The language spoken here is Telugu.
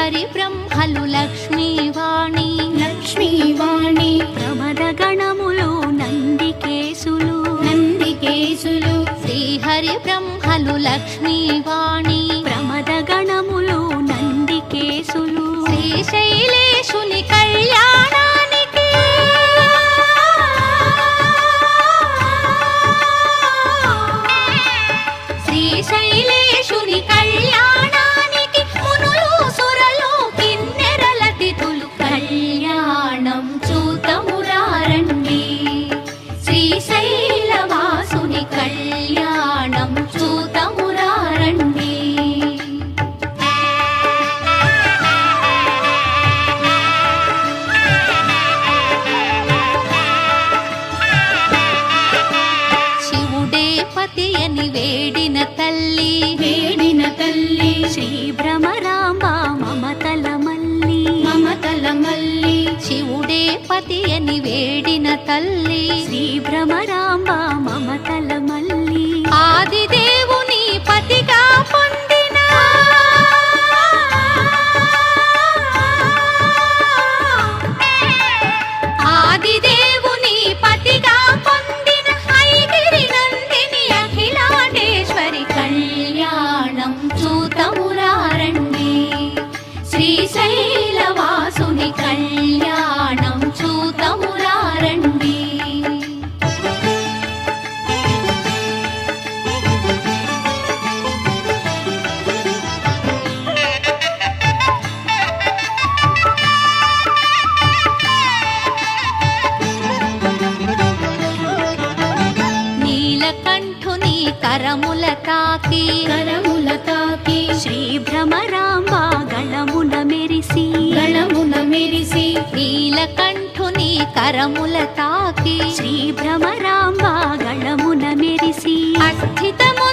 శ్రీహరి బ్రహ్మలు లక్ష్మీవాణి లక్ష్మీవాణి ప్రమద గణములు నందికేశులు నందికేశులు శ్రీహరి బ్రహ్మలు లక్ష్మీవాణి ప్రమద గణములు నందికేశులు శ్రీశైలేశుని కళ్యాణానికి శ్రీశైలేశుని కళ్యాణానికి మునులు సురలు కిన్నెరల తిథులు కళ్యాణం చూతమురారండి శ్రీశైలవాసుని కళ్యాణం చూతమురారండి శివుడే పతి అని వేడిన తల్లి శ్రీ భ్రమరాంబ మమతల మల్లి మమతల మల్లి శివుడే పతి అని వేడిన తల్లి శ్రీ భ్రమరాంబ మమతల మల్లి ఆదిదేవుని పతిగా పొందిన ఆదిదేవుని పతిగా పొందిన ఐగిరి నందిని అఖిలాండేశ్వరి కళ్యాణం చూతమురారండి శ్రీశైలవాసుని కళ్యాణం చూతమురారండి నీలకంఠుని కరముల తాకి శ్రీ భ్రమరాంబ గళమున మెరిసి నీలకంఠుని కరముల తాకి శ్రీ భ్రమరాంబ